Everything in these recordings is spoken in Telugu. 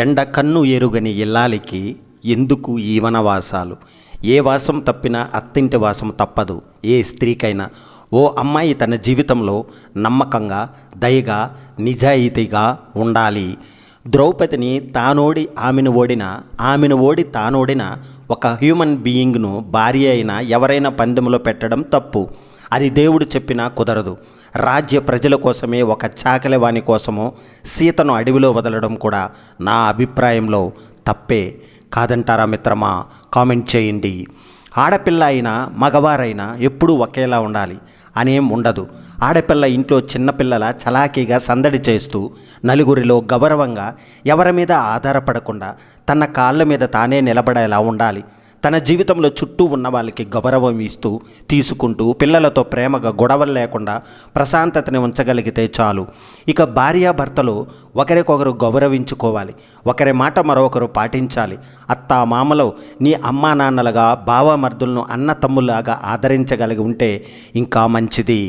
ఎండ కన్ను ఎరుగని ఇల్లాలికి ఎందుకు ఈ వనవాసాలు? ఏ వాసం తప్పినా అత్తింటి వాసం తప్పదు ఏ స్త్రీకైనా. ఓ అమ్మాయి తన జీవితంలో నమ్మకంగా, దయగా, నిజాయితీగా ఉండాలి. ద్రౌపదిని తానోడి ఆమెను ఓడి తానోడిన ఒక హ్యూమన్ బీయింగ్ను భార్య అయినా ఎవరైనా పందెంలో పెట్టడం తప్పు. అది దేవుడు చెప్పినా కుదరదు. రాజ్య ప్రజల కోసమే ఒక చాకలివాని కోసమో సీతను అడవిలో వదలడం కూడా నా అభిప్రాయంలో తప్పే కాదంటారా మిత్రమా? కామెంట్ చేయండి. ఆడపిల్ల అయినా మగవారైనా ఎప్పుడూ ఒకేలా ఉండాలి అనేం ఉండదు. ఆడపిల్ల ఇంట్లో చిన్నపిల్లల చలాకీగా సందడి చేస్తూ నలుగురిలో గౌరవంగా ఎవరి మీద ఆధారపడకుండా తన కాళ్ళ మీద తానే నిలబడేలా ఉండాలి. తన జీవితంలో చుట్టూ ఉన్న వాళ్ళకి గౌరవం ఇస్తూ తీసుకుంటూ పిల్లలతో ప్రేమగా గొడవలు లేకుండా ప్రశాంతతని ఉంచగలిగితే చాలు. ఇక భార్యాభర్తలు ఒకరికొకరు గౌరవించుకోవాలి. ఒకరి మాట మరొకరు పాటించాలి. అత్త మామలో నీ అమ్మా నాన్నలుగా బావమర్దులను అన్న తమ్ములాగా ఆదరించగలిగి ఉంటే ఇంకా మంచిది.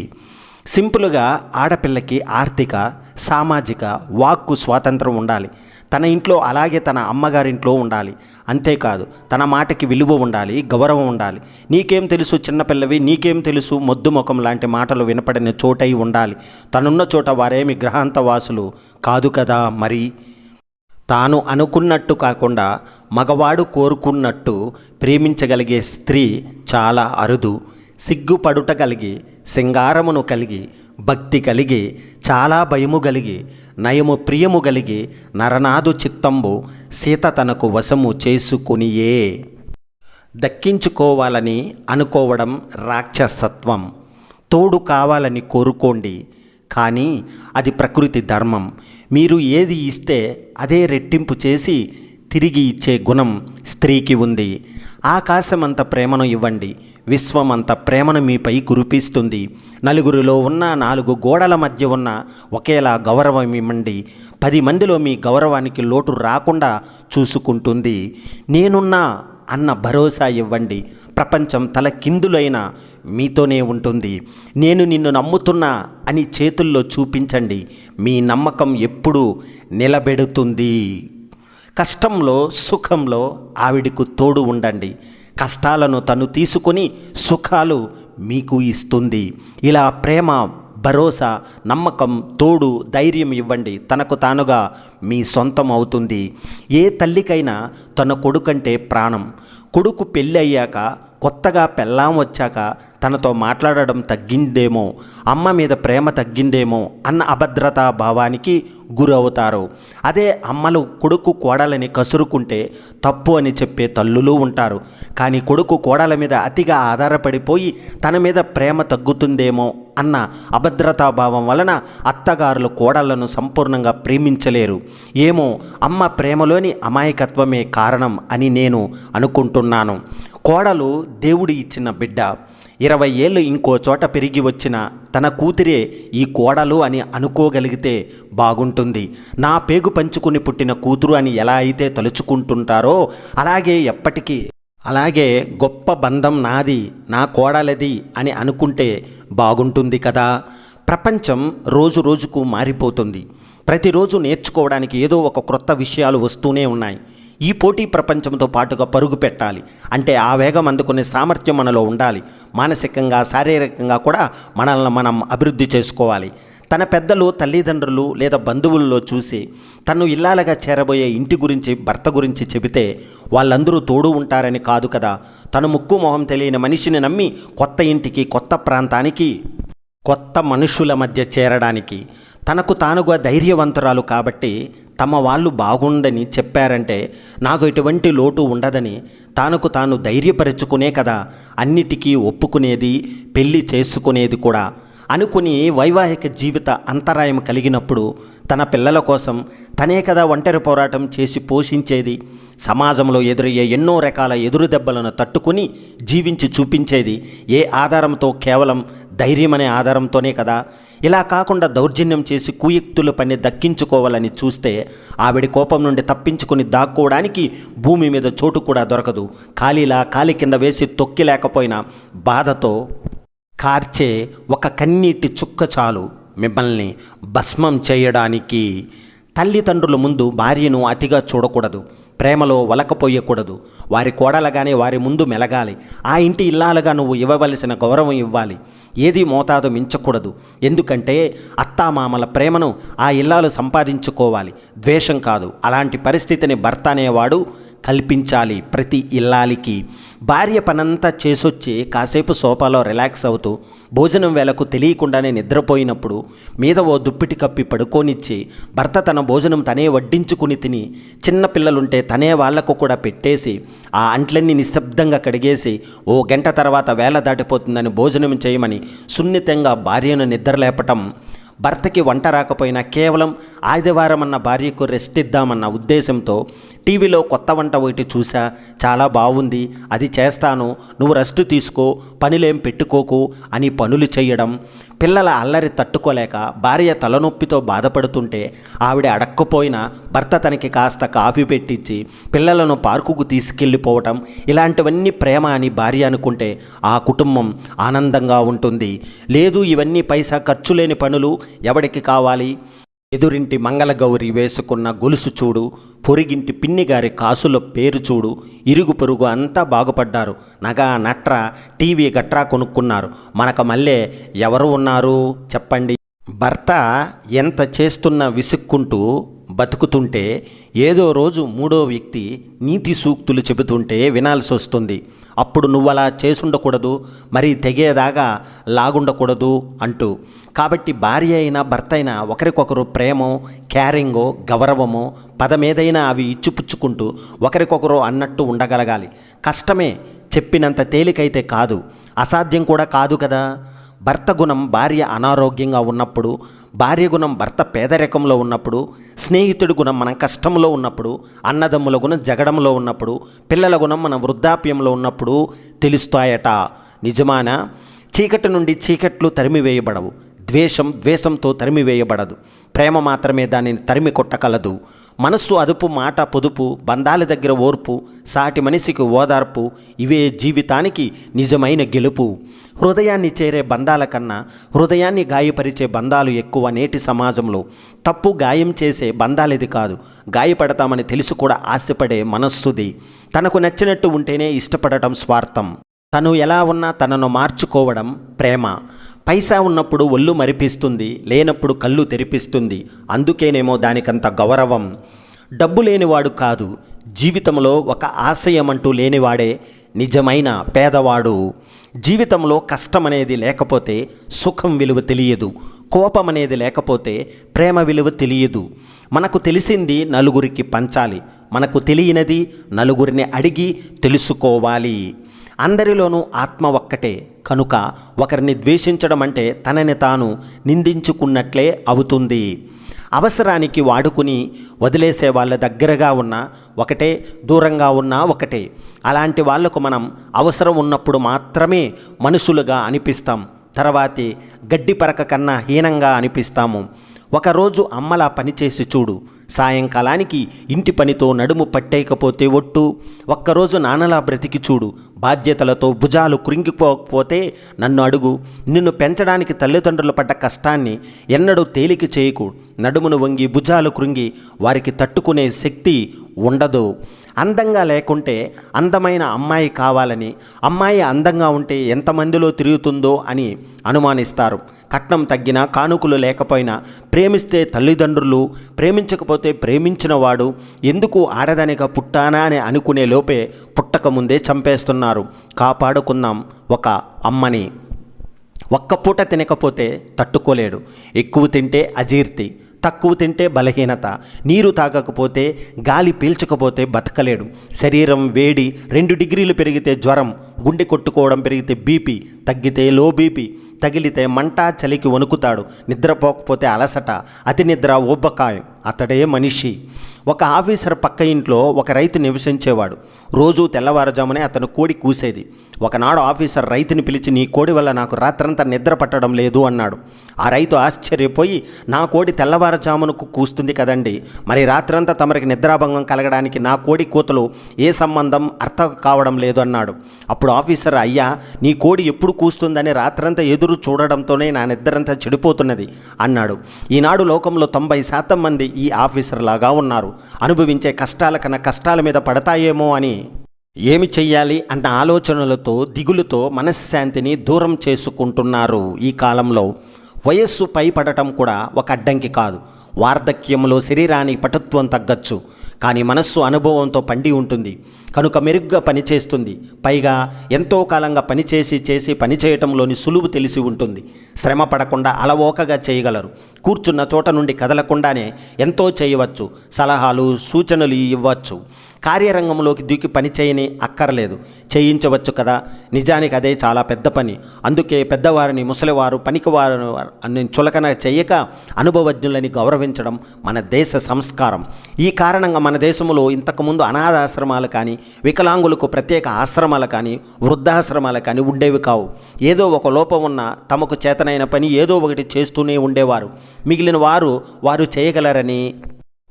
సింపుల్గా ఆడపిల్లకి ఆర్థిక, సామాజిక, వాక్కు స్వాతంత్రం ఉండాలి. తన ఇంట్లో అలాగే తన అమ్మగారింట్లో ఉండాలి. అంతేకాదు తన మాటకి విలువ ఉండాలి, గౌరవం ఉండాలి. నీకేం తెలుసు చిన్నపిల్లవి, నీకేం తెలుసు మొద్దు ముఖం లాంటి మాటలు వినపడిన చోటై ఉండాలి. తనున్న చోట వారేమి గ్రహాంతవాసులు కాదు కదా మరి. తాను అనుకున్నట్టు కాకుండా మగవాడు కోరుకున్నట్టు ప్రేమించగలిగే స్త్రీ చాలా అరుదు. సిగ్గుపడుట కలిగి, సింగారమును కలిగి, భక్తి కలిగి, చాలా భయము కలిగి, నయము ప్రియము కలిగి, నరనాదు చిత్తంబు సీత తనకు వశము చేసుకునియే. దక్కించుకోవాలని అనుకోవడం రాక్షసత్వం. తోడు కావాలని కోరుకోండి, కానీ అది ప్రకృతి ధర్మం. మీరు ఏది ఇస్తే అదే రెట్టింపు చేసి తిరిగి ఇచ్చే గుణం స్త్రీకి ఉంది. ఆకాశమంత ప్రేమను ఇవ్వండి, విశ్వమంత ప్రేమను మీపై కురిపిస్తుంది. నలుగురిలో ఉన్న, నాలుగు గోడల మధ్య ఉన్న ఒకేలా గౌరవం ఇవ్వండి. 10 మందిలో మీ గౌరవానికి లోటు రాకుండా చూసుకుంటుంది. నేనున్నా అన్న భరోసా ఇవ్వండి. ప్రపంచం తల కిందులైన మీతోనే ఉంటుంది. నేను నిన్ను నమ్ముతున్నా అని చేతుల్లో చూపించండి. మీ నమ్మకం ఎప్పుడూ నిలబెడుతుంది. కష్టంలో, సుఖంలో ఆవిడకు తోడు ఉండండి. కష్టాలను తను తీసుకొని సుఖాలు మీకు ఇస్తుంది. ఇలా ప్రేమ, భరోసా, నమ్మకం, తోడు, ధైర్యం ఇవ్వండి. తనకు తానుగా మీ సొంతం అవుతుంది. ఏ తల్లికైనా తన కొడుకంటే ప్రాణం. కొడుకు పెళ్ళి అయ్యాక, కొత్తగా పెళ్ళాం వచ్చాక తనతో మాట్లాడడం తగ్గిందేమో, అమ్మ మీద ప్రేమ తగ్గిందేమో అన్న అభద్రతా భావానికి గురవుతారు. అదే అమ్మలు కొడుకు కోడలని కసురుకుంటే తప్పు అని చెప్పే తల్లులు ఉంటారు. కానీ కొడుకు కోడల మీద అతిగా ఆధారపడిపోయి తన మీద ప్రేమ తగ్గుతుందేమో అన్న అభద్రతాభావం వలన అత్తగారులు కోడళ్లను సంపూర్ణంగా ప్రేమించలేరు. ఏమో అమ్మ ప్రేమలోని అమాయకత్వమే కారణం అని నేను అనుకుంటున్నాను. కోడలు దేవుడి ఇచ్చిన బిడ్డ. 20 ఏళ్ళు ఇంకో చోట పెరిగి వచ్చిన తన కూతురే ఈ కోడలు అని అనుకోగలిగితే బాగుంటుంది. నా పేగు పంచుకుని పుట్టిన కూతురు అని ఎలా అయితే తలుచుకుంటుంటారో అలాగే గొప్ప బంధం నాది, నా కోడలది అని అనుకుంటే బాగుంటుంది కదా. ప్రపంచం రోజు రోజుకు మారిపోతుంది. ప్రతిరోజు నేర్చుకోవడానికి ఏదో ఒక క్రొత్త విషయాలు వస్తూనే ఉన్నాయి. ఈ పోటీ ప్రపంచంతో పాటుగా పరుగు పెట్టాలి అంటే ఆ వేగం అందుకునే సామర్థ్యం మనలో ఉండాలి. మానసికంగా, శారీరకంగా కూడా మనల్ని మనం అభివృద్ధి చేసుకోవాలి. తన పెద్దలు, తల్లిదండ్రులు లేదా బంధువుల్లో చూసి తను ఇల్లాలుగా చేరబోయే ఇంటి గురించి, భర్త గురించి చెబితే వాళ్ళందరూ తోడు ఉంటారని కాదు కదా. తను ముక్కు మొహం తెలియని మనిషిని నమ్మి కొత్త ఇంటికి, కొత్త ప్రాంతానికి, కొత్త మనుషుల మధ్య చేరడానికి తనకు తానుగా ధైర్యవంతురాలు కాబట్టి తమ వాళ్ళు బాగుందని చెప్పారంటే నాకు ఎటువంటి లోటు ఉండదని తనకు తాను ధైర్యపరుచుకునే కదా అన్నిటికీ ఒప్పుకునేది, పెళ్ళి చేసుకునేది కూడా. అనుకుని వైవాహిక జీవిత అంతరాయం కలిగినప్పుడు తన పిల్లల కోసం తనే కదా ఒంటరి పోరాటం చేసి పోషించేది. సమాజంలో ఎదురయ్యే ఎన్నో రకాల ఎదురు దెబ్బలను తట్టుకుని జీవించి చూపించేది ఏ ఆధారంతో? కేవలం ధైర్యం అనే ఆధారంతోనే కదా. ఇలా కాకుండా దౌర్జన్యం చేసి కుయుక్తుల పని దక్కించుకోవాలని చూస్తే ఆవిడ కోపం నుండి తప్పించుకొని దాక్కోవడానికి భూమి మీద చోటు కూడా దొరకదు. కాలి కింద వేసి తొక్కి లేకపోయినా బాధతో కార్చే ఒక కన్నీటి చుక్క చాలు మిమ్మల్ని భస్మం చేయడానికి. తల్లిదండ్రుల ముందు భార్యను అతిగా చూడకూడదు, ప్రేమలో వలకపోయకూడదు. వారి కోడలుగానే వారి ముందు మెలగాలి. ఆ ఇంటి ఇల్లాలుగా నువ్వు ఇవ్వవలసిన గౌరవం ఇవ్వాలి. ఏది మోతాదు మించకూడదు. ఎందుకంటే అత్తామామల ప్రేమను ఆ ఇల్లాలు సంపాదించుకోవాలి, ద్వేషం కాదు. అలాంటి పరిస్థితిని భర్త అనేవాడు కల్పించాలి ప్రతి ఇల్లాలికి. భార్య పనంతా చేసొచ్చి కాసేపు సోఫాలో రిలాక్స్ అవుతూ భోజనం వేళకు తెలియకుండానే నిద్రపోయినప్పుడు మీద ఓ దుప్పిటి కప్పి పడుకోనిచ్చి భర్త తన భోజనం తనే వడ్డించుకుని తిని చిన్నపిల్లలుంటే తనే వాళ్లకు కూడా పెట్టేసి ఆ అంట్లన్నీ నిశ్శబ్దంగా కడిగేసి ఓ గంట తర్వాత వేళ దాటిపోతుందని భోజనం చేయమని సున్నితంగా భార్యను నిద్రలేపటం, భర్తకి వంట రాకపోయినా కేవలం ఆదివారం అన్న భార్యకు రెస్ట్ ఇద్దామన్న ఉద్దేశంతో టీవీలో కొత్త వంట ఒకటి చూసా, చాలా బాగుంది, అది చేస్తాను, నువ్వు రెస్ట్ తీసుకో, పనులేం పెట్టుకోకు అని పనులు చేయడం. పిల్లల అల్లరి తట్టుకోలేక భార్య తలనొప్పితో బాధపడుతుంటే ఆవిడ అడక్కపోయినా భర్త తనకి కాస్త కాఫీ పెట్టించి పిల్లలను పార్కుకు తీసుకెళ్ళిపోవటం, ఇలాంటివన్నీ ప్రేమ అని భార్య అనుకుంటే ఆ కుటుంబం ఆనందంగా ఉంటుంది. లేదు ఇవన్నీ పైసా ఖర్చు లేని పనులు, ఎవడికి కావాలి? ఎదురింటి మంగళగౌరి వేసుకున్న గొలుసు చూడు, పొరిగింటి పిన్నిగారి కాసుల పేరు చూడు, ఇరుగు పొరుగు అంతా బాగుపడ్డారు, నగ నట్ర టీవీ గట్రా కొనుక్కున్నారు, మనకు మళ్ళీ ఎవరు ఉన్నారు చెప్పండి? భర్త ఎంత చేస్తున్నా విసుక్కుంటూ బతుకుతుంటే ఏదో రోజు మూడో వ్యక్తి నీతి సూక్తులు చెబుతుంటే వినాల్సి వస్తుంది. అప్పుడు నువ్వలా చేసుండకూడదు, మరి తెగేదాకా లాగుండకూడదు అంటూ. కాబట్టి భార్య అయినా భర్త అయినా ఒకరికొకరు ప్రేమో, క్యారింగో, గౌరవమో, పదమేదైనా అవి ఇచ్చిపుచ్చుకుంటూ ఒకరికొకరు అన్నట్టు ఉండగలగాలి. కష్టమే, చెప్పినంత తేలికైతే కాదు, అసాధ్యం కూడా కాదు కదా. భర్త గుణం భార్య అనారోగ్యంగా ఉన్నప్పుడు, భార్య గుణం భర్త పేదరికంలో ఉన్నప్పుడు, స్నేహితుడి గుణం మనం కష్టంలో ఉన్నప్పుడు, అన్నదమ్ముల గుణం జగడంలో ఉన్నప్పుడు, పిల్లల గుణం మన వృద్ధాప్యంలో ఉన్నప్పుడు తెలుస్తాయట. నిజమానా? చీకటి నుండి చీకట్లు తరిమివేయబడవు, ద్వేషంతో తరిమివేయబడదు. ప్రేమ మాత్రమే దానిని తరిమి కొట్టగలదు. మనస్సు అదుపు, మాట పొదుపు, బంధాల దగ్గర ఓర్పు, సాటి మనిషికి ఓదార్పు, ఇవే జీవితానికి నిజమైన గెలుపు. హృదయాన్ని చేరే బంధాల కన్నా హృదయాన్ని గాయపరిచే బంధాలు ఎక్కువ నేటి సమాజంలో. తప్పు గాయం చేసే బంధాలది కాదు, గాయపడతామని తెలిసి కూడా ఆశపడే మనస్సుది. తనకు నచ్చినట్టు ఉంటేనే ఇష్టపడటం స్వార్థం. తను ఎలా ఉన్నా తనను మార్చుకోవడం ప్రేమ. పైసా ఉన్నప్పుడు ఒళ్ళు మరిపిస్తుంది, లేనప్పుడు కళ్ళు తెరిపిస్తుంది. అందుకేనేమో దానికంత గౌరవం. డబ్బు లేనివాడు కాదు, జీవితంలో ఒక ఆశయం అంటూ లేనివాడే నిజమైన పేదవాడు. జీవితంలో కష్టం అనేది లేకపోతే సుఖం విలువ తెలియదు, కోపం అనేది లేకపోతే ప్రేమ విలువ తెలియదు. మనకు తెలిసింది నలుగురికి పంచాలి, మనకు తెలియనిది నలుగురిని అడిగి తెలుసుకోవాలి. అందరిలోనూ ఆత్మ ఒక్కటే కనుక ఒకరిని ద్వేషించడం అంటే తనని తాను నిందించుకున్నట్లే అవుతుంది. అవసరానికి వాడుకుని వదిలేసే వాళ్ళ దగ్గరగా ఉన్నా ఒకటే, దూరంగా ఉన్నా ఒకటే. అలాంటి వాళ్లకు మనం అవసరం ఉన్నప్పుడు మాత్రమే మనుషులుగా అనిపిస్తాం, తర్వాతి గడ్డి పరక కన్నా హీనంగా అనిపిస్తాము. ఒకరోజు అమ్మలా పనిచేసి చూడు, సాయంకాలానికి ఇంటి పనితో నడుము పట్టేయకపోతే ఒట్టు. ఒక్కరోజు నాన్నలా బ్రతికి చూడు, బాధ్యతలతో భుజాలు కృంగిపోకపోతే నన్ను అడుగు. నిన్ను పెంచడానికి తల్లిదండ్రులు పడ్డ కష్టాన్ని ఎన్నడూ తేలిక చేయకు. నడుమును వంగి భుజాలు కృంగి వారికి తట్టుకునే శక్తి ఉండదు. అందంగా లేకుంటే అందమైన అమ్మాయి కావాలని, అమ్మాయి అందంగా ఉంటే ఎంతమందిలో తిరుగుతుందో అని అనుమానిస్తారు. కట్నం తగ్గినా, కానుకలు లేకపోయినా, ప్రేమిస్తే తల్లిదండ్రులు, ప్రేమించకపోతే ప్రేమించిన వాడు ఎందుకు ఆడదానిగా పుట్టానా అని అనుకునే లోపే పుట్టకముందే చంపేస్తున్నారు. కాపాడుకుందాం ఒక అమ్మని. ఒక్క పూట తినకపోతే తట్టుకోలేడు, ఎక్కువ తింటే అజీర్తి, తక్కువ తింటే బలహీనత, నీరు తాగకపోతే, గాలి పీల్చకపోతే బతకలేడు. శరీరం వేడి 2 డిగ్రీలు పెరిగితే జ్వరం, గుండె కొట్టుకోవడం పెరిగితే బీపీ, తగ్గితే లో బీపీ, తగిలితే మంట, చలికి వణుకుతాడు, నిద్రపోకపోతే అలసట, అతి నిద్ర, ఊబకాయం. అతడే మనిషి. ఒక ఆఫీసర్ పక్క ఇంట్లో ఒక రైతు నివసించేవాడు. రోజు తెల్లవారుజామునే అతను కోడి కూసేది. ఒకనాడు ఆఫీసర్ రైతుని పిలిచి, నీ కోడి వల్ల నాకు రాత్రంతా నిద్ర పట్టడం లేదు అన్నాడు. ఆ రైతు ఆశ్చర్యపోయి, నా కోడి తెల్లవారు తెల్లవారుజామునకు కూస్తుంది కదండి, మరి రాత్రంతా తమరికి నిద్రాభంగం కలగడానికి నా కోడి కూతలు ఏ సంబంధం అర్థం కావడం లేదు అన్నాడు. అప్పుడు ఆఫీసర్, అయ్యా, నీ కోడి ఎప్పుడు కూస్తుందని రాత్రంతా ఎదురు చూడడంతోనే నా నిద్రంతా చెడిపోతున్నది అన్నాడు. ఈనాడు లోకంలో 90% మంది ఈ ఆఫీసర్ లాగా ఉన్నారు. అనుభవించే కష్టాల కన్నా కష్టాల మీద పడతాయేమో అని ఏమి చెయ్యాలి అన్న ఆలోచనలతో, దిగులుతో మనశ్శాంతిని దూరం చేసుకుంటున్నారు. ఈ కాలంలో వయస్సు పైపడటం కూడా ఒక అడ్డంకి కాదు. వార్ధక్యంలో శరీరానికి పటుత్వం తగ్గచ్చు, కానీ మనస్సు అనుభవంతో పండి ఉంటుంది కనుక మెరుగ్గా పనిచేస్తుంది. పైగా ఎంతో కాలంగా పనిచేసి పనిచేయటంలోని సులువు తెలిసి ఉంటుంది. శ్రమ పడకుండా అలవోకగా చేయగలరు. కూర్చున్న చోట నుండి కదలకుండానే ఎంతో చేయవచ్చు. సలహాలు, సూచనలు ఇవ్వచ్చు. కార్యరంగంలోకి దూకి పని చేయని అక్కర్లేదు, చేయించవచ్చు కదా. నిజానికి అదే చాలా పెద్ద పని. అందుకే పెద్దవారిని, ముసలివారు, పనికివారు అని చులకన చేయక అనుభవజ్ఞులని గౌరవించడం మన దేశ సంస్కారం. ఈ కారణంగా మన దేశంలో ఇంతకుముందు అనాథాశ్రమాలు కానీ, వికలాంగులకు ప్రత్యేక ఆశ్రమాలు కానీ, వృద్ధాశ్రమాలు కానీ ఉండేవి కావు. ఏదో ఒక లోపం ఉన్న తమకు చేతనైన పని ఏదో ఒకటి చేస్తూనే ఉండేవారు. మిగిలిన వారు చేయగలరని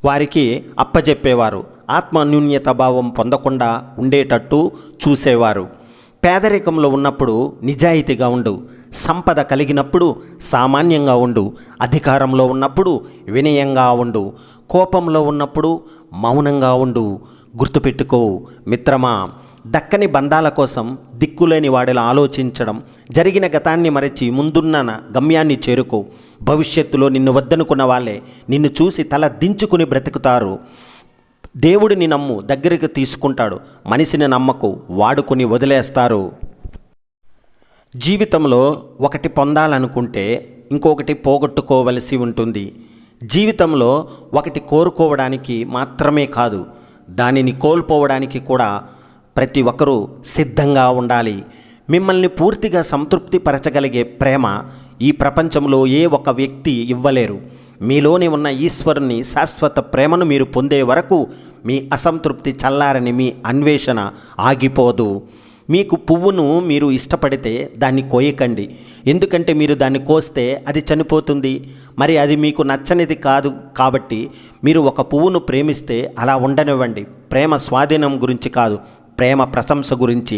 వారికి అప్పచెప్పేవారు. ఆత్మన్యూన్యత భావం పొందకుండా ఉండేటట్టు చూసేవారు. పేదరికంలో ఉన్నప్పుడు నిజాయితీగా ఉండు, సంపద కలిగినప్పుడు సామాన్యంగా ఉండు, అధికారంలో ఉన్నప్పుడు వినయంగా ఉండు, కోపంలో ఉన్నప్పుడు మౌనంగా ఉండు. గుర్తుపెట్టుకో మిత్రమా, దక్కని బంధాల కోసం దిక్కులేని వాడిలా ఆలోచించడం, జరిగిన గతాన్ని మరచి ముందున్న గమ్యాన్ని చేరుకో. భవిష్యత్తులో నిన్ను వద్దనుకున్న వాళ్ళే నిన్ను చూసి తల దించుకుని బ్రతుకుతారు. దేవుడిని నమ్ము, దగ్గరికి తీసుకుంటాడు. మనిషిని నమ్మకు, వాడుకుని వదిలేస్తారు. జీవితంలో ఒకటి పొందాలనుకుంటే ఇంకొకటి పోగొట్టుకోవలసి ఉంటుంది. జీవితంలో ఒకటి కోరుకోవడానికి మాత్రమే కాదు, దానిని కోల్పోవడానికి కూడా ప్రతి ఒక్కరూ సిద్ధంగా ఉండాలి. మిమ్మల్ని పూర్తిగా సంతృప్తి పరచగలిగే ప్రేమ ఈ ప్రపంచంలో ఏ ఒక్క వ్యక్తి ఇవ్వలేరు. మీలోని ఉన్న ఈశ్వరుని శాశ్వత ప్రేమను మీరు పొందే వరకు మీ అసంతృప్తి చల్లారని మీ అన్వేషణ ఆగిపోదు. మీకు పువ్వును మీరు ఇష్టపడితే దాన్ని కోయకండి, ఎందుకంటే మీరు దాన్ని కోస్తే అది చనిపోతుంది. మరి అది మీకు నచ్చనిది కాదు కాబట్టి మీరు ఒక పువ్వును ప్రేమిస్తే అలా ఉండనివ్వండి. ప్రేమ స్వాధీనం గురించి కాదు, ప్రేమ ప్రశంస గురించి.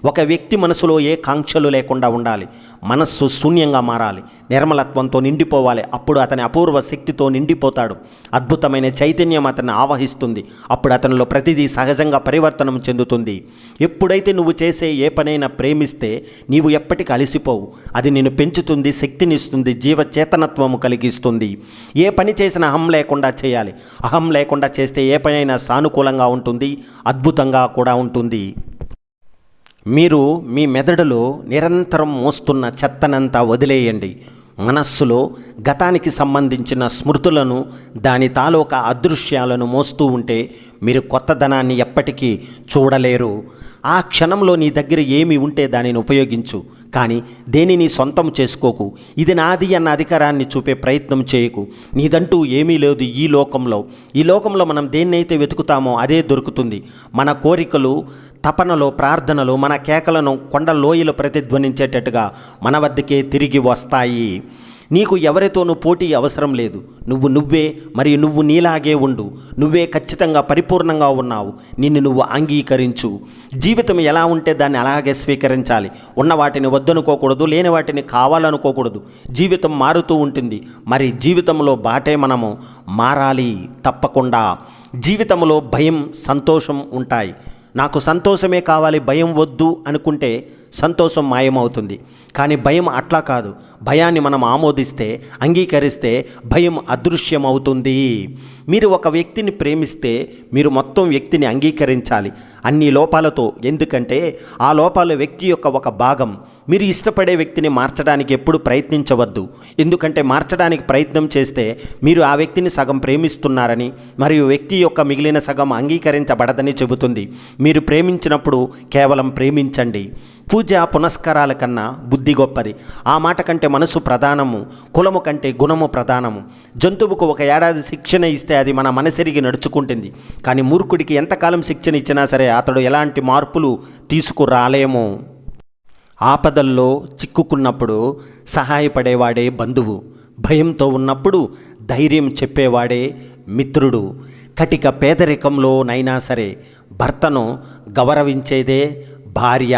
ఒక వ్యక్తి మనసులో ఏ కాంక్షలు లేకుండా ఉండాలి. మనస్సు శూన్యంగా మారాలి, నిర్మలత్వంతో నిండిపోవాలి. అప్పుడు అతని అపూర్వ శక్తితో నిండిపోతాడు. అద్భుతమైన చైతన్యం అతన్ని ఆవహిస్తుంది. అప్పుడు అతనిలో ప్రతిదీ సహజంగా పరివర్తనం చెందుతుంది. ఎప్పుడైతే నువ్వు చేసే ఏ పనైనా ప్రేమిస్తే నీవు ఎప్పటికీ అలసిపోవు. అది నిన్ను పెంచుతుంది, శక్తినిస్తుంది, జీవచేతనత్వము కలిగిస్తుంది. ఏ పని చేసినా అహం లేకుండా చేయాలి. అహం లేకుండా చేస్తే ఏ పనైనా సానుకూలంగా ఉంటుంది, అద్భుతంగా కూడా ఉంటుంది. మీరు మీ మెదడులో నిరంతరం మోస్తున్న చెత్తనంతా వదిలేయండి. మనస్సులో గతానికి సంబంధించిన స్మృతులను, దాని తాలూకా అదృశ్యాలను మోస్తూ ఉంటే మీరు కొత్తదనాన్ని ఎప్పటికీ చూడలేరు. ఆ క్షణంలో నీ దగ్గర ఏమి ఉంటే దానిని ఉపయోగించు, కానీ దేనిని సొంతం చేసుకోకు. ఇది నాది అన్న అధికారాన్ని చూపే ప్రయత్నం చేయకు. నీదంటూ ఏమీ లేదు ఈ లోకంలో మనం దేన్నైతే వెతుకుతామో అదే దొరుకుతుంది. మన కోరికలు, తపనలో, ప్రార్థనలు, మన కేకలను కొండ లోయలు ప్రతిధ్వనించేటట్టుగా మన వద్దకే తిరిగి వస్తాయి. నీకు ఎవరితోనూ పోటీ అవసరం లేదు. నువ్వే, మరియు నువ్వు నీలాగే ఉండు. నువ్వే ఖచ్చితంగా పరిపూర్ణంగా ఉన్నావు. నిన్ను నువ్వు అంగీకరించు. జీవితం ఎలా ఉంటే దాన్ని అలాగే స్వీకరించాలి. ఉన్న వాటిని వద్దనుకోకూడదు, లేని వాటిని కావాలనుకోకూడదు. జీవితం మారుతూ ఉంటుంది. మరి జీవితంలో బాటే మనము మారాలి తప్పకుండా. జీవితంలో భయం, సంతోషం ఉంటాయి. నాకు సంతోషమే కావాలి, భయం వద్దు అనుకుంటే సంతోషం మాయమవుతుంది. కానీ భయం అట్లా కాదు. భయాన్ని మనం ఆమోదిస్తే, అంగీకరిస్తే భయం అదృశ్యమవుతుంది. మీరు ఒక వ్యక్తిని ప్రేమిస్తే మీరు మొత్తం వ్యక్తిని అంగీకరించాలి అన్ని లోపాలతో. ఎందుకంటే ఆ లోపాల వ్యక్తి యొక్క ఒక భాగం. మీరు ఇష్టపడే వ్యక్తిని మార్చడానికి ఎప్పుడు ప్రయత్నించవద్దు. ఎందుకంటే మార్చడానికి ప్రయత్నం చేస్తే మీరు ఆ వ్యక్తిని సగం ప్రేమిస్తున్నారని, మరియు వ్యక్తి యొక్క మిగిలిన సగం అంగీకరించబడదని చెబుతుంది. మీరు ప్రేమించినప్పుడు కేవలం ప్రేమించండి. పూజ పునస్కారాల కన్నా బుద్ధి గొప్పది. ఆ మాట కంటే మనసు ప్రధానము, కులము కంటే గుణము ప్రధానము. జంతువుకు 1 ఏడాది శిక్షణ ఇస్తే అది మన మనసెరిగి నడుచుకుంటుంది. కానీ మూర్ఖుడికి ఎంతకాలం శిక్షణ ఇచ్చినా సరే అతడు ఎలాంటి మార్పులు తీసుకురాలేము. ఆపదల్లో చిక్కుకున్నప్పుడు సహాయపడేవాడే బంధువు, భయంతో ఉన్నప్పుడు ధైర్యం చెప్పేవాడే మిత్రుడు, కటిక పేదరికంలోనైనా సరే భర్తను గౌరవించేదే భార్య.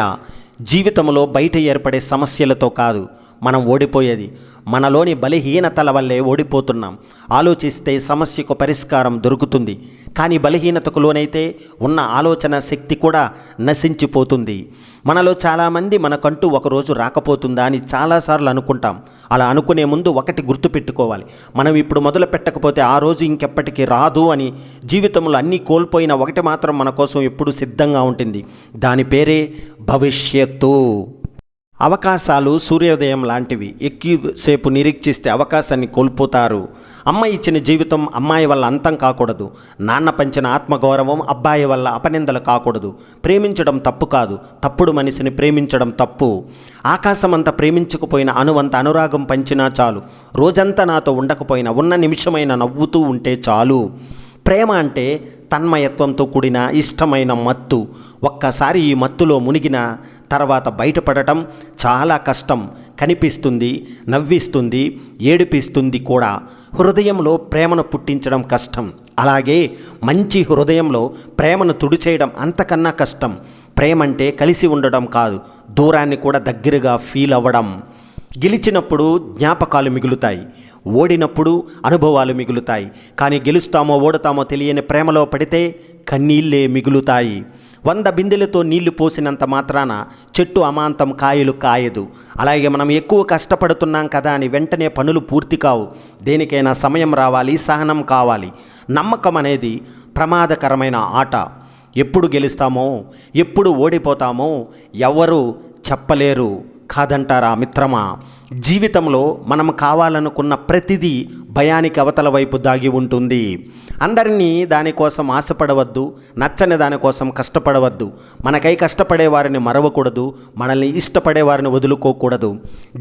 జీవితంలో బయట ఏర్పడే సమస్యలతో కాదు మనం ఓడిపోయేది, మనలోని బలహీనతల వల్లే ఓడిపోతున్నాం. ఆలోచిస్తే సమస్యకు పరిష్కారం దొరుకుతుంది, కానీ బలహీనతకు లోనైతే ఉన్న ఆలోచన శక్తి కూడా నశించిపోతుంది. మనలో చాలామంది మనకంటూ ఒకరోజు రాకపోతుందా అని చాలాసార్లు అనుకుంటాం. అలా అనుకునే ముందు ఒకటి గుర్తుపెట్టుకోవాలి, మనం ఇప్పుడు మొదలు పెట్టకపోతే ఆ రోజు ఇంకెప్పటికీ రాదు అని. జీవితంలో అన్నీ కోల్పోయిన ఒకటి మాత్రం మన కోసం ఎప్పుడు సిద్ధంగా ఉంటుంది, దాని పేరే భవిష్యత్తు. అవకాశాలు సూర్యోదయం లాంటివి, ఎక్కువసేపు నిరీక్షిస్తే అవకాశాన్ని కోల్పోతారు. అమ్మ ఇచ్చిన జీవితం అమ్మాయి వల్ల అంతం కాకూడదు, నాన్న పంచిన ఆత్మగౌరవం అబ్బాయి వల్ల అపనిందలు కాకూడదు. ప్రేమించడం తప్పు కాదు, తప్పుడు మనిషిని ప్రేమించడం తప్పు. ఆకాశమంతా ప్రేమించకపోయినా అనువంత అనురాగం పంచినా చాలు, రోజంతా నాతో ఉండకపోయినా ఉన్న నిమిషమైన నవ్వుతూ ఉంటే చాలు. ప్రేమ అంటే తన్మయత్వంతో కూడిన ఇష్టమైన మత్తు. ఒక్కసారి ఈ మత్తులో మునిగిన తర్వాత బయటపడటం చాలా కష్టం. కనిపిస్తుంది, నవ్విస్తుంది, ఏడిపిస్తుంది కూడా. హృదయంలో ప్రేమను పుట్టించడం కష్టం, అలాగే మంచి హృదయంలో ప్రేమను తుడిచేయడం అంతకన్నా కష్టం. ప్రేమ అంటే కలిసి ఉండడం కాదు, దూరాన్ని కూడా దగ్గరగా ఫీల్ అవ్వడం. గెలిచినప్పుడు జ్ఞాపకాలు మిగులుతాయి, ఓడినప్పుడు అనుభవాలు మిగులుతాయి. కానీ గెలుస్తామో ఓడతామో తెలియని ప్రేమలో పడితే కన్నీళ్ళే మిగులుతాయి. 100 బిందెలతో నీళ్లు పోసినంత మాత్రాన చెట్టు అమాంతం కాయలు కాయదు. అలాగే మనం ఎక్కువ కష్టపడుతున్నాం కదా అని వెంటనే పనులు పూర్తి కావు. దేనికైనా సమయం రావాలి, సహనం కావాలి. నమ్మకం అనేది ప్రమాదకరమైన ఆట. ఎప్పుడు గెలుస్తామో ఎప్పుడు ఓడిపోతామో ఎవరు చెప్పలేరు. కాదంటారా మిత్రమా? జీవితంలో మనం కావాలనుకున్న ప్రతిదీ భయానికి అవతల వైపు దాగి ఉంటుంది. అందరినీ దానికోసం ఆశపడవద్దు, నచ్చని దానికోసం కష్టపడవద్దు. మనకై కష్టపడే వారిని మరవకూడదు, మనల్ని ఇష్టపడే వారిని వదులుకోకూడదు.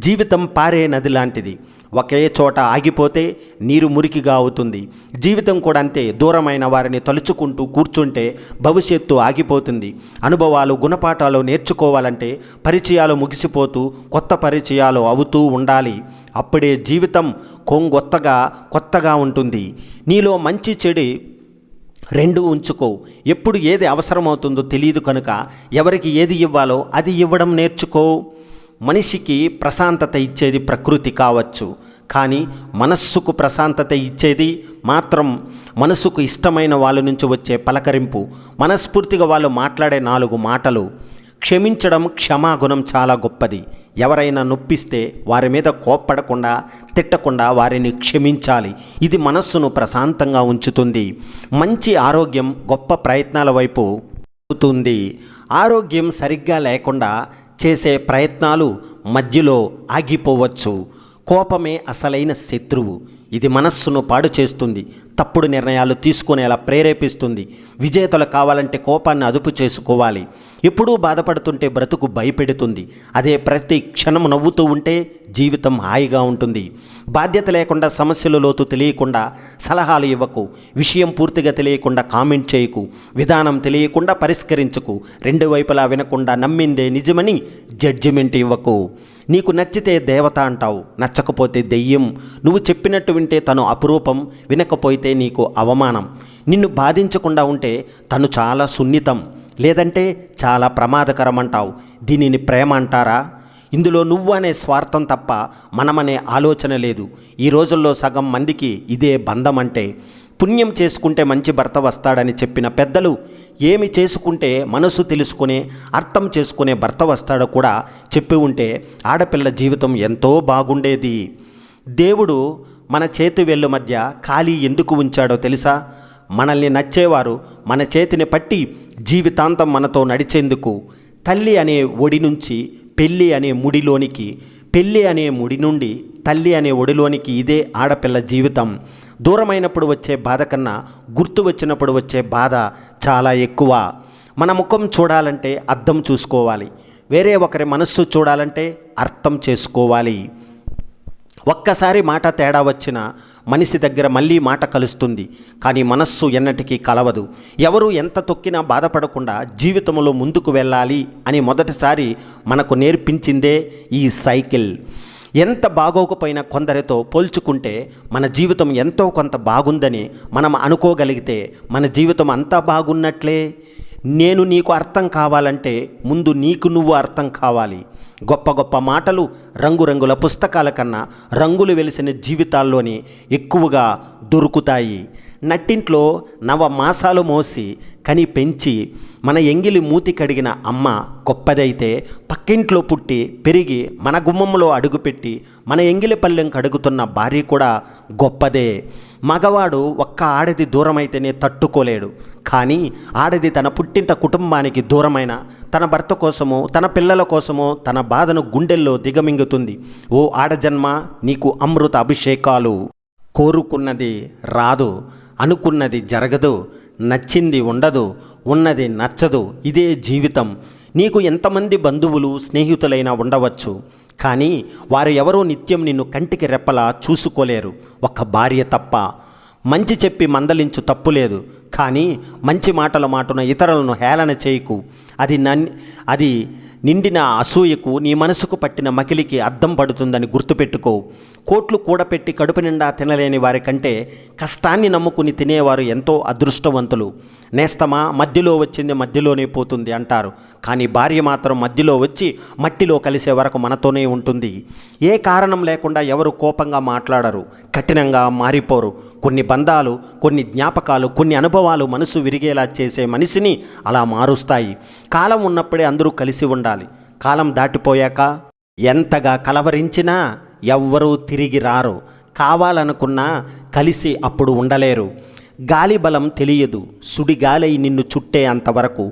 జీవితం పారే నది లాంటిది, ఒకే చోట ఆగిపోతే నీరు మురికిగా అవుతుంది. జీవితం కూడా అంతే, దూరమైన వారిని తలుచుకుంటూ కూర్చుంటే భవిష్యత్తు ఆగిపోతుంది. అనుభవాలు, గుణపాఠాలు నేర్చుకోవాలంటే పరిచయాలు ముగిసిపోతూ కొత్త పరిచయాలు అవుతూ ఉండాలి. అప్పుడే జీవితం కొత్తగా ఉంటుంది. నీలో మంచి చెడు రెండు ఉంచుకో. ఎప్పుడు ఏది అవసరమవుతుందో తెలియదు కనుక ఎవరికి ఏది ఇవ్వాలో అది ఇవ్వడం నేర్చుకో. మనిషికి ప్రశాంతత ఇచ్చేది ప్రకృతి కావచ్చు, కానీ మనస్సుకు ప్రశాంతత ఇచ్చేది మాత్రం మనసుకు ఇష్టమైన వాళ్ళ నుంచి వచ్చే పలకరింపు, మనస్ఫూర్తిగా వాళ్ళు మాట్లాడే 4 మాటలు. క్షమించడం, క్షమాగుణం చాలా గొప్పది. ఎవరైనా నొప్పిస్తే వారి మీద కోప్పడకుండా, తిట్టకుండా వారిని క్షమించాలి. ఇది మనస్సును ప్రశాంతంగా ఉంచుతుంది. మంచి ఆరోగ్యం గొప్ప ప్రయత్నాల వైపు అవుతుంది. ఆరోగ్యం సరిగ్గా లేకుండా చేసే ప్రయత్నాలు మధ్యలో ఆగిపోవచ్చు. కోపమే అసలైన శత్రువు. ఇది మనస్సును పాడు చేస్తుంది, తప్పుడు నిర్ణయాలు తీసుకునేలా ప్రేరేపిస్తుంది. విజేతలు కావాలంటే కోపాన్ని అదుపు చేసుకోవాలి. ఎప్పుడూ బాధపడుతుంటే బ్రతుకు భయపెడుతుంది. అదే ప్రతి క్షణం నవ్వుతూ ఉంటే జీవితం హాయిగా ఉంటుంది. బాధ్యత లేకుండా, సమస్యల లోతు తెలియకుండా సలహాలు ఇవ్వకు. విషయం పూర్తిగా తెలియకుండా కామెంట్ చేయకు. విధానం తెలియకుండా పరిష్కరించుకు. 2 వైపులా వినకుండా నమ్మిందే నిజమని జడ్జిమెంట్ ఇవ్వకు. నీకు నచ్చితే దేవత అంటావు, నచ్చకపోతే దెయ్యం. నువ్వు చెప్పినట్టు వింటే తను అపురూపం, వినకపోతే నీకు అవమానం. నిన్ను బాధించకుండా ఉంటే తను చాలా సున్నితం, లేదంటే చాలా ప్రమాదకరం అంటావు. దీనిని ప్రేమ అంటారా? ఇందులో నువ్వు అనే స్వార్థం తప్ప మనమనే ఆలోచన లేదు. ఈ రోజుల్లో సగం మందికి ఇదే బంధం అంటే. పుణ్యం చేసుకుంటే మంచి భర్త వస్తాడని చెప్పిన పెద్దలు, ఏమి చేసుకుంటే మనసు తెలుసుకునే, అర్థం చేసుకునే భర్త వస్తాడో కూడా చెప్పి ఉంటే ఆడపిల్ల జీవితం ఎంతో బాగుండేది. దేవుడు మన చేతి వేళ్ళ మధ్య ఖాళీ ఎందుకు ఉంచాడో తెలుసా? మనల్ని నచ్చేవారు మన చేతిని పట్టి జీవితాంతం మనతో నడిచేందుకు. తల్లి అనే ఒడి నుంచి పెళ్ళి అనే ముడిలోనికి, పెళ్ళి అనే ముడి నుండి తల్లి అనే ఒడిలోనికి. ఇదే ఆడపిల్ల జీవితం. దూరమైనప్పుడు వచ్చే బాధ కన్నా గుర్తు వచ్చినప్పుడు వచ్చే బాధ చాలా ఎక్కువ. మన ముఖం చూడాలంటే అద్దం చూసుకోవాలి, వేరే ఒకరి మనస్సు చూడాలంటే అర్థం చేసుకోవాలి. ఒక్కసారి మాట తేడా వచ్చిన మనిషి దగ్గర మళ్ళీ మాట కలుస్తుంది, కానీ మనస్సు ఎన్నటికీ కలవదు. ఎవరు ఎంత తొక్కినా బాధపడకుండా జీవితంలో ముందుకు వెళ్ళాలి అని మొదటిసారి మనకు నేర్పించిందే ఈ సైకిల్. ఎంత బాగోకపోయినా కొందరితో పోల్చుకుంటే మన జీవితం ఎంతో కొంత బాగుందని మనం అనుకోగలిగితే మన జీవితం అంతా బాగున్నట్లే. నేను నీకు అర్థం కావాలంటే ముందు నీకు నువ్వు అర్థం కావాలి. గొప్ప గొప్ప మాటలు రంగురంగుల పుస్తకాల కన్నా రంగులు వెలిసిన జీవితాల్లోనే ఎక్కువగా దొరుకుతాయి. నట్టింట్లో నవ మాసాలు మోసి కని పెంచి మన ఎంగిలి మూతి కడిగిన అమ్మ గొప్పదైతే, పక్కింట్లో పుట్టి పెరిగి మన గుమ్మంలో అడుగుపెట్టి మన ఎంగిలి పల్లెం కడుగుతున్న భార్య కూడా గొప్పదే. మగవాడు ఒక్క ఆడది దూరమైతేనే తట్టుకోలేడు, కానీ ఆడది తన పుట్టింట కుటుంబానికి దూరమైన తన భర్త కోసమో తన పిల్లల కోసమో తన బాధను గుండెల్లో దిగమింగుతుంది. ఓ ఆడజన్మ, నీకు అమృత అభిషేకాలు. కోరుకున్నది రాదు, అనుకున్నది జరగదు, నచ్చింది ఉండదు, ఉన్నది నచ్చదు. ఇదే జీవితం. నీకు ఎంతమంది బంధువులు స్నేహితులైనా ఉండవచ్చు, కానీ వారు ఎవరో నిత్యం నిన్ను కంటికి రెప్పలా చూసుకోలేరు, ఒక్క భార్య తప్ప. మంచి చెప్పి మందలించు, తప్పులేదు, కానీ మంచి మాటల మాటున ఇతరులను హేళన చేయకు. అది నిండిన అసూయకు, నీ మనసుకు పట్టిన మకిలికి అద్దం పడుతుందని గుర్తుపెట్టుకో. కోట్లు కూడపెట్టి కడుపు నిండా తినలేని వారి కంటే కష్టాన్ని నమ్ముకుని తినేవారు ఎంతో అదృష్టవంతులు. నేస్తమా, మధ్యలో వచ్చింది మధ్యలోనే పోతుంది అంటారు, కానీ భార్య మాత్రం మధ్యలో వచ్చి మట్టిలో కలిసే వరకు మనతోనే ఉంటుంది. ఏ కారణం లేకుండా ఎవరు కోపంగా మాట్లాడరు, కఠినంగా మారిపోరు. కొన్ని బంధాలు, కొన్ని జ్ఞాపకాలు, కొన్ని అనుభవాలు మనసు విరిగేలా చేసే మనిషిని అలా మారుస్తాయి. కాలం ఉన్నప్పుడే అందరూ కలిసి ఉండాలి. కాలం దాటిపోయాక ఎంతగా కలవరించినా ఎవ్వరూ తిరిగి రారు. కావాలనుకున్నా కలిసి అప్పుడు ఉండలేరు. గాలి బలం తెలియదు, సుడిగాలై నిన్ను చుట్టే అంతవరకు.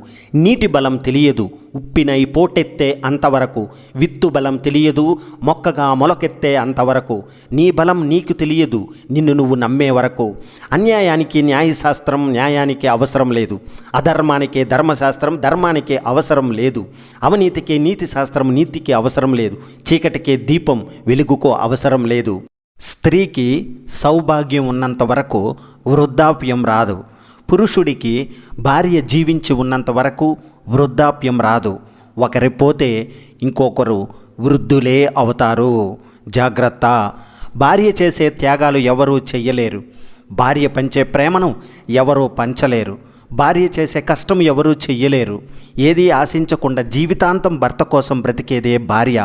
నీటి బలం తెలియదు, ఉప్పినై పోటెత్తే అంతవరకు. విత్తు బలం తెలియదు, మొక్కగా మొలకెత్తే అంతవరకు. నీ బలం నీకు తెలియదు, నిన్ను నువ్వు నమ్మే వరకు. అన్యాయానికి న్యాయశాస్త్రం, న్యాయానికి అవసరం లేదు. అధర్మానికే ధర్మశాస్త్రం, ధర్మానికే అవసరం లేదు. అవినీతికే నీతి శాస్త్రం, నీతికి అవసరం లేదు. చీకటికే దీపం, వెలుగుకో అవసరం లేదు. స్త్రీకి సౌభాగ్యం ఉన్నంత వరకు వృద్ధాప్యం రాదు. పురుషుడికి భార్య జీవించి ఉన్నంత వరకు వృద్ధాప్యం రాదు. ఒకరి పోతే ఇంకొకరు వృద్ధులే అవుతారు. జాగ్రత్త. భార్య చేసే త్యాగాలు ఎవరూ చెయ్యలేరు. భార్య పంచే ప్రేమను ఎవరూ పంచలేరు. భార్య చేసే కష్టం ఎవరూ చెయ్యలేరు. ఏదీ ఆశించకుండా జీవితాంతం భర్త కోసం బ్రతికేదే భార్య.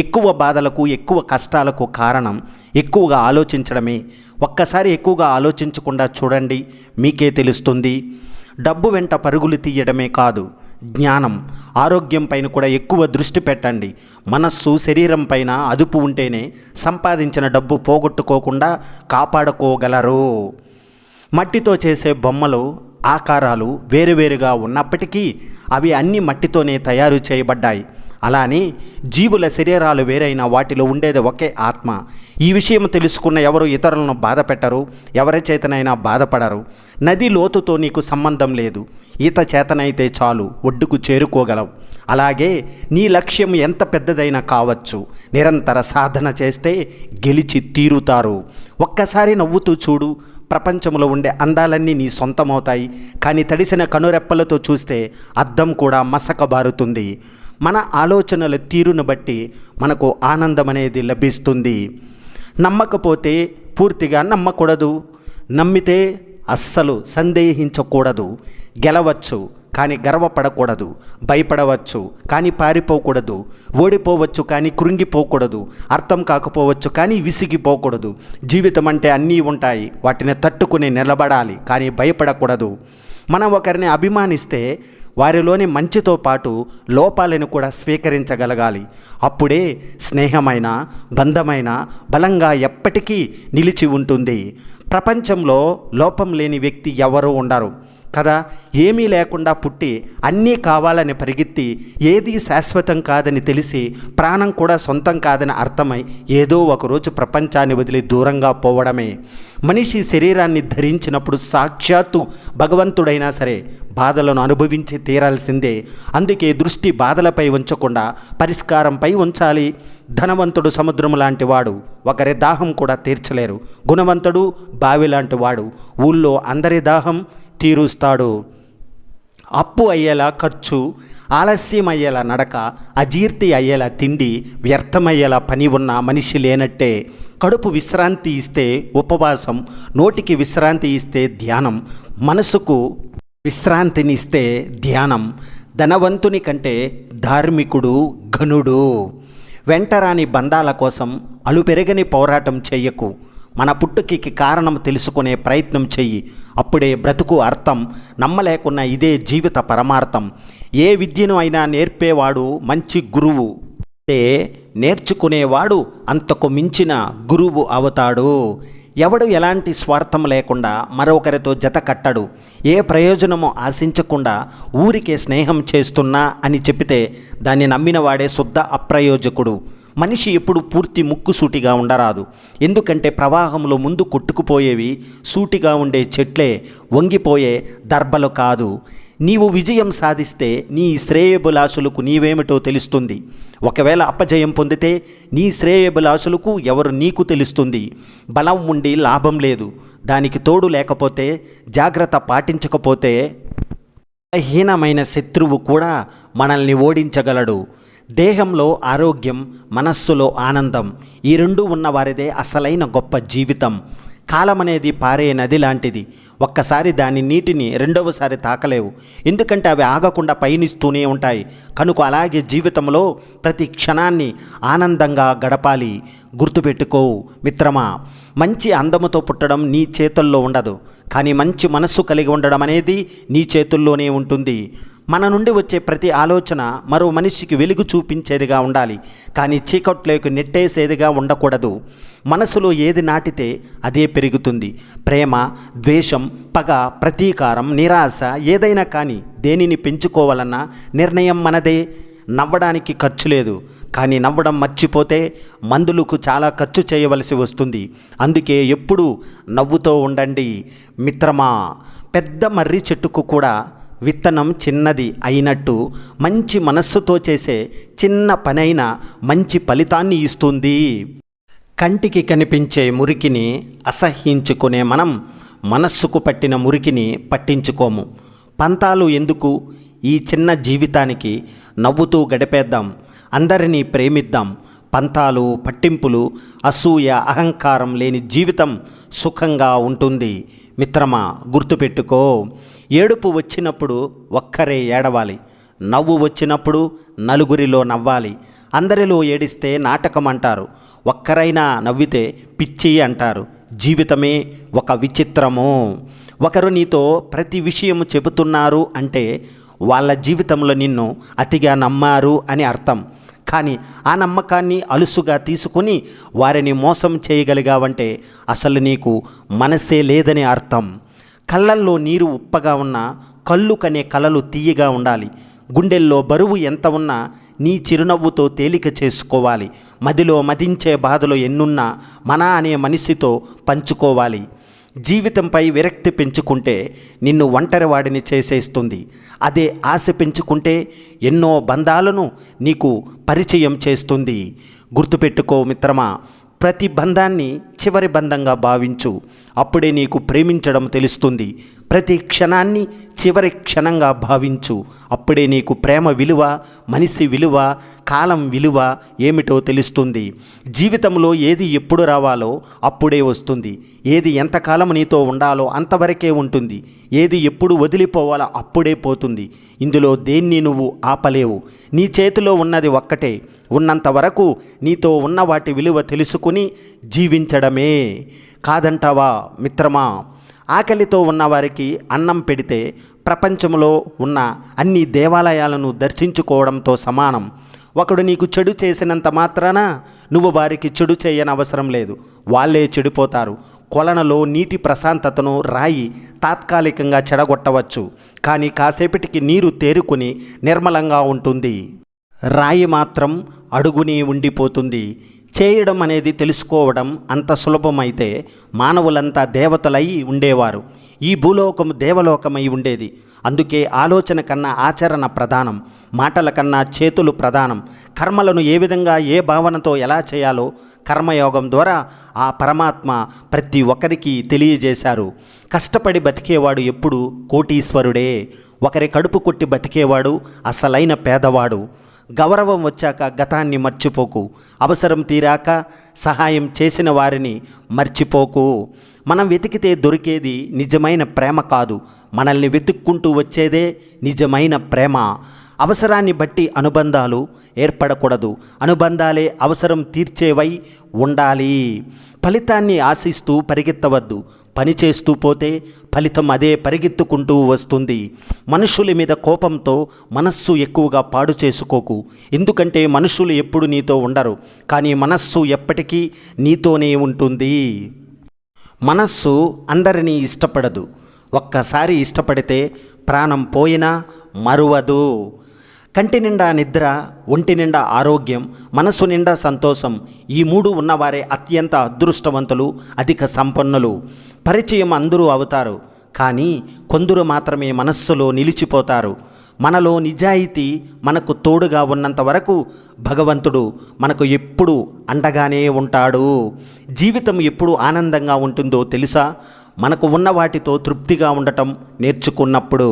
ఎక్కువ బాధలకు, ఎక్కువ కష్టాలకు కారణం ఎక్కువగా ఆలోచించడమే. ఒక్కసారి ఎక్కువగా ఆలోచించకుండా చూడండి, మీకే తెలుస్తుంది. డబ్బు వెంట పరుగులు తీయడమే కాదు, జ్ఞానం, ఆరోగ్యం పైన కూడా ఎక్కువ దృష్టి పెట్టండి. మనస్సు, శరీరం పైన అదుపు ఉంటేనే సంపాదించిన డబ్బు పోగొట్టుకోకుండా కాపాడుకోగలరు. మట్టితో చేసే బొమ్మలు, ఆకారాలు వేరువేరుగా ఉన్నప్పటికీ అవి అన్నీ మట్టితోనే తయారు చేయబడ్డాయి. అలానే జీవుల శరీరాలు వేరైన వాటిలో ఉండేది ఒకే ఆత్మ. ఈ విషయం తెలుసుకున్న ఎవరు ఇతరులను బాధ పెట్టరు, ఎవరి చేతనైనా బాధపడరు. నది లోతుతో నీకు సంబంధం లేదు, ఈత చేతనైతే చాలు ఒడ్డుకు చేరుకోగలవు. అలాగే నీ లక్ష్యం ఎంత పెద్దదైనా కావచ్చు, నిరంతర సాధన చేస్తే గెలిచి తీరుతారు. ఒక్కసారి నవ్వుతూ చూడు, ప్రపంచంలో ఉండే అందాలన్నీ నీ సొంతమవుతాయి. కానీ తడిసిన కనురెప్పలతో చూస్తే అద్దం కూడా మసకబారుతుంది. మన ఆలోచనల తీరును బట్టి మనకు ఆనందం అనేది లభిస్తుంది. నమ్మకపోతే పూర్తిగా నమ్మకూడదు, నమ్మితే అస్సలు సందేహించకూడదు. గెలవచ్చు కానీ గర్వపడకూడదు, భయపడవచ్చు కానీ పారిపోకూడదు, ఓడిపోవచ్చు కానీ కృంగిపోకూడదు, అర్థం కాకపోవచ్చు కానీ విసిగిపోకూడదు. జీవితం అంటే అన్నీ ఉంటాయి, వాటిని తట్టుకుని నిలబడాలి కానీ భయపడకూడదు. మనం ఒకరిని అభిమానిస్తే వారిలోని మంచితో పాటు లోపాలను కూడా స్వీకరించగలగాలి. అప్పుడే స్నేహమైన, బంధమైన బలంగా ఎప్పటికీ నిలిచి ఉంటుంది. ప్రపంచంలో లోపం లేని వ్యక్తి ఎవరూ ఉండరు కదా. ఏమీ లేకుండా పుట్టి అన్నీ కావాలని పరిగెత్తి ఏదీ శాశ్వతం కాదని తెలిసి ప్రాణం కూడా సొంతం కాదని అర్థమై ఏదో ఒకరోజు ప్రపంచాన్ని వదిలి దూరంగా పోవడమే. మనిషి శరీరాన్ని ధరించినప్పుడు సాక్షాత్తు భగవంతుడైనా సరే బాధలను అనుభవించి తీరాల్సిందే. అందుకే దృష్టి బాధలపై ఉంచకుండా పరిష్కారంపై ఉంచాలి. ధనవంతుడు సముద్రం లాంటి వాడు, ఒకరి దాహం కూడా తీర్చలేరు. గుణవంతుడు బావి లాంటి వాడు, ఊళ్ళో అందరి దాహం తీరుస్తాడు. అప్పు అయ్యేలా ఖర్చు, ఆలస్యం అయ్యేలా నడక, అజీర్తి అయ్యేలా తిండి, వ్యర్థమయ్యేలా పని ఉన్న మనిషి లేనట్టే. కడుపు విశ్రాంతి ఇస్తే ఉపవాసం, నోటికి విశ్రాంతి ఇస్తే ధ్యానం, మనసుకు విశ్రాంతినిస్తే ధ్యానం. ధనవంతుని కంటే ధార్మికుడు ఘనుడు. వెంటరాని బంధాల కోసం అలుపెరగని పోరాటం చెయ్యకు. మన పుట్టుకకి కారణం తెలుసుకునే ప్రయత్నం చెయ్యి. అప్పుడే బ్రతుకు అర్థం. నమ్మలేకున్న ఇదే జీవిత పరమార్థం. ఏ విద్యను అయినా నేర్పేవాడు మంచి గురువు. నేర్చుకునేవాడు అంతకు మించిన గురువు అవుతాడు. ఎవడు ఎలాంటి స్వార్థం లేకుండా మరొకరితో జత కట్టడు. ఏ ప్రయోజనము ఆశించకుండా ఊరికే స్నేహం చేస్తున్నా అని చెప్పితే దాన్ని నమ్మిన వాడే శుద్ధ అప్రయోజకుడు. మనిషి ఎప్పుడు పూర్తి ముక్కుసూటిగా ఉండరాదు. ఎందుకంటే ప్రవాహంలో ముందు కొట్టుకుపోయేవి సూటిగా ఉండే చెట్లే, వంగిపోయే దర్బలు కాదు. నీవు విజయం సాధిస్తే నీ శ్రేయభిలాషులకు నీవేమిటో తెలుస్తుంది. ఒకవేళ అపజయం పొందితే నీ శ్రేయభిలాషులకు ఎవరు నీకు తెలుస్తుంది. బలం ఉండి లాభం లేదు. దానికి తోడు లేకపోతే, జాగ్రత్త పాటించకపోతే బలహీనమైన శత్రువు కూడా మనల్ని ఓడించగలడు. దేహంలో ఆరోగ్యం, మనస్సులో ఆనందం, ఈ రెండు ఉన్నవారిదే అసలైన గొప్ప జీవితం. కాలం అనేది పారే నది లాంటిది. ఒక్కసారి దాని నీటిని రెండవసారి తాకలేవు. ఎందుకంటే అవి ఆగకుండా పయనిస్తూనే ఉంటాయి. కనుక అలాగే జీవితంలో ప్రతి క్షణాన్ని ఆనందంగా గడపాలి. గుర్తుపెట్టుకో మిత్రమా, మంచి అందముతో పుట్టడం నీ చేతుల్లో ఉండదు. కానీ మంచి మనస్సు కలిగి ఉండడం అనేది నీ చేతుల్లోనే ఉంటుంది. మన నుండి వచ్చే ప్రతి ఆలోచన మరో మనిషికి వెలుగు చూపించేదిగా ఉండాలి, కానీ చీకట్లోకి నెట్టేసేదిగా ఉండకూడదు. మనసులో ఏది నాటితే అదే పెరుగుతుంది. ప్రేమ, ద్వేషం, పగ, ప్రతీకారం, నిరాశ ఏదైనా కానీ దేనిని పెంచుకోవాలన్నా నిర్ణయం మనదే. నవ్వడానికి ఖర్చు లేదు, కానీ నవ్వడం మర్చిపోతే మందులకు చాలా ఖర్చు చేయవలసి వస్తుంది. అందుకే ఎప్పుడూ నవ్వుతూ ఉండండి మిత్రమా. పెద్ద మర్రి చెట్టుకు కూడా విత్తనం చిన్నది అయినట్టు మంచి మనస్సుతో చేసే చిన్న పనైనా మంచి ఫలితాన్ని ఇస్తుంది. కంటికి కనిపించే మురికిని అసహ్యించుకునే మనం మనస్సుకు పట్టిన మురికిని పట్టించుకోము. పంతాలు ఎందుకు? ఈ చిన్న జీవితానికి నవ్వుతూ గడిపేద్దాం. అందరినీ ప్రేమిద్దాం. పంతాలు, పట్టింపులు, అసూయ, అహంకారం లేని జీవితం సుఖంగా ఉంటుంది. మిత్రమా, గుర్తుపెట్టుకో, ఏడుపు వచ్చినప్పుడు ఒక్కరే ఏడవాలి. నవ్వు వచ్చినప్పుడు నలుగురిలో నవ్వాలి. అందరిలో ఏడిస్తే నాటకం అంటారు, ఒక్కరైనా నవ్వితే పిచ్చి అంటారు. జీవితమే ఒక విచిత్రము. ఒకరు నీతో ప్రతి విషయము చెబుతున్నారు అంటే వాళ్ళ జీవితంలో నిన్ను అతిగా నమ్మారు అని అర్థం. కానీ ఆ నమ్మకాన్ని అలుసుగా తీసుకుని వారిని మోసం చేయగలిగావంటే అసలు నీకు మనసే లేదని అర్థం. కళ్ళల్లో నీరు ఉప్పగా ఉన్నా కళ్ళు కనే కలలు తీయగా ఉండాలి. గుండెల్లో బరువు ఎంత ఉన్నా నీ చిరునవ్వుతో తేలిక చేసుకోవాలి. మదిలో మదించే బాధలు ఎన్నున్నా మన అనే మనిషితో పంచుకోవాలి. జీవితంపై విరక్తి పెంచుకుంటే నిన్ను ఒంటరివాడిని చేసేస్తుంది. అదే ఆశ పెంచుకుంటే ఎన్నో బంధాలను నీకు పరిచయం చేస్తుంది. గుర్తుపెట్టుకో మిత్రమా, ప్రతి బంధాన్ని చివరి బంధంగా భావించు. అప్పుడే నీకు ప్రేమించడం తెలుస్తుంది. ప్రతి క్షణాన్ని చివరి క్షణంగా భావించు. అప్పుడే నీకు ప్రేమ విలువ, మనిషి విలువ, కాలం విలువ ఏమిటో తెలుస్తుంది. జీవితంలో ఏది ఎప్పుడు రావాలో అప్పుడే వస్తుంది. ఏది ఎంతకాలం నీతో ఉండాలో అంతవరకే ఉంటుంది. ఏది ఎప్పుడు వదిలిపోవాలో అప్పుడే పోతుంది. ఇందులో దేన్ని నువ్వు ఆపలేవు. నీ చేతిలో ఉన్నది ఒక్కటే. ఉన్నంత వరకు నీతో ఉన్న వాటి విలువ తెలుసుకుని జీవించడమే. కాదంటావా మిత్రమా? ఆకలితో ఉన్నవారికి అన్నం పెడితే ప్రపంచంలో ఉన్న అన్ని దేవాలయాలను దర్శించుకోవడంతో సమానం. ఒకడు నీకు చెడు చేసినంత మాత్రాన నువ్వు వారికి చెడు చేయనవసరం లేదు. వాళ్ళే చెడిపోతారు. కొలనలో నీటి ప్రశాంతతను రాయి తాత్కాలికంగా చెడగొట్టవచ్చు, కానీ కాసేపటికి నీరు తేరుకుని నిర్మలంగా ఉంటుంది. రాయి మాత్రం అడుగుని ఉండిపోతుంది. చేయడం అనేది తెలుసుకోవడం అంత సులభమైతే మానవులంతా దేవతలై ఉండేవారు. ఈ భూలోకం దేవలోకమై ఉండేది. అందుకే ఆలోచన కన్నా ఆచరణ ప్రధానం, మాటల కన్నా చేతులు ప్రధానం. కర్మలను ఏ విధంగా ఏ భావనతో ఎలా చేయాలో కర్మయోగం ద్వారా ఆ పరమాత్మ ప్రతి ఒక్కరికి తెలియజేశారు. కష్టపడి బతికేవాడు ఎప్పుడు కోటీశ్వరుడే, ఒకరి కడుపు కొట్టి బతికేవాడు అసలైన పేదవాడు. గౌరవం వచ్చాక గతాన్ని మర్చిపోకు, అవసరం తీరాక సహాయం చేసిన వారిని మర్చిపోకు. మనం వెతికితే దొరికేది నిజమైన ప్రేమ కాదు, మనల్ని వెతుక్కుంటూ వచ్చేదే నిజమైన ప్రేమ. అవసరాన్ని బట్టి అనుబంధాలు ఏర్పడకూడదు, అనుబంధాలే అవసరం తీర్చేవై ఉండాలి. ఫలితాన్ని ఆశిస్తూ పరిగెత్తవద్దు, పని చేస్తూ పోతే ఫలితం అదే పరిగెత్తుకుంటూ వస్తుంది. మనుషుల మీద కోపంతో మనస్సు ఎక్కువగా పాడు చేసుకోకు, ఎందుకంటే మనుషులు ఎప్పుడు నీతో ఉండరు, కానీ మనస్సు ఎప్పటికీ నీతోనే ఉంటుంది. మనస్సు అందరినీ ఇష్టపడదు, ఒక్కసారి ఇష్టపడితే ప్రాణం పోయినా మరువదు. కంటి నిండా నిద్ర, ఒంటి నిండా ఆరోగ్యం, మనసు నిండా సంతోషం, ఈ మూడు ఉన్నవారే అత్యంత అదృష్టవంతులు, అధిక సంపన్నులు. పరిచయం అందరూ అవుతారు, కానీ కొందరు మాత్రమే మనస్సులో నిలిచిపోతారు. మనలో నిజాయితీ మనకు తోడుగా ఉన్నంత వరకు భగవంతుడు మనకు ఎప్పుడు అండగానే ఉంటాడు. జీవితం ఎప్పుడు ఆనందంగా ఉంటుందో తెలుసా? మనకు ఉన్న వాటితో తృప్తిగా ఉండటం నేర్చుకున్నప్పుడు.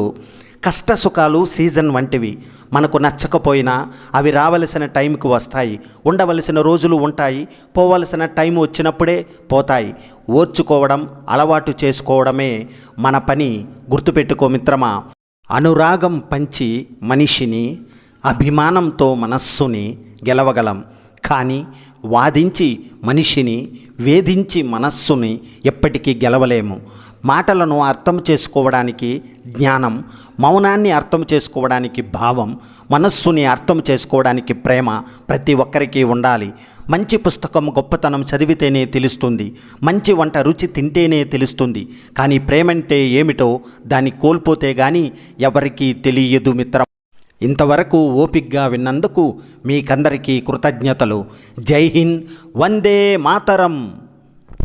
కష్ట సుఖాలు సీజన్ వంటివి, మనకు నచ్చకపోయినా అవి రావలసిన టైంకి వస్తాయి, ఉండవలసిన రోజులు ఉంటాయి, పోవలసిన టైం వచ్చినప్పుడే పోతాయి. ఓర్చుకోవడం అలవాటు చేసుకోవడమే మన పని. గుర్తుపెట్టుకో మిత్రమా, అనురాగం పంచి మనిషిని, అభిమానంతో మనస్సుని గెలవగలం, కానీ వాదించి మనిషిని, వేధించి మనస్సుని ఎప్పటికీ గెలవలేము. మాటలను అర్థం చేసుకోవడానికి జ్ఞానం, మౌనాన్ని అర్థం చేసుకోవడానికి భావం, మనస్సుని అర్థం చేసుకోవడానికి ప్రేమ ప్రతి ఒక్కరికి ఉండాలి. మంచి పుస్తకం గొప్పతనం చదివితేనే తెలుస్తుంది, మంచి వంట రుచి తింటేనే తెలుస్తుంది, కానీ ప్రేమంటే ఏమిటో దాన్ని కోల్పోతే కానీ ఎవరికీ తెలియదు మిత్రం. ఇంతవరకు ఓపికగా విన్నందుకు మీకందరికీ కృతజ్ఞతలు. జై హింద్, వందే మాతరం.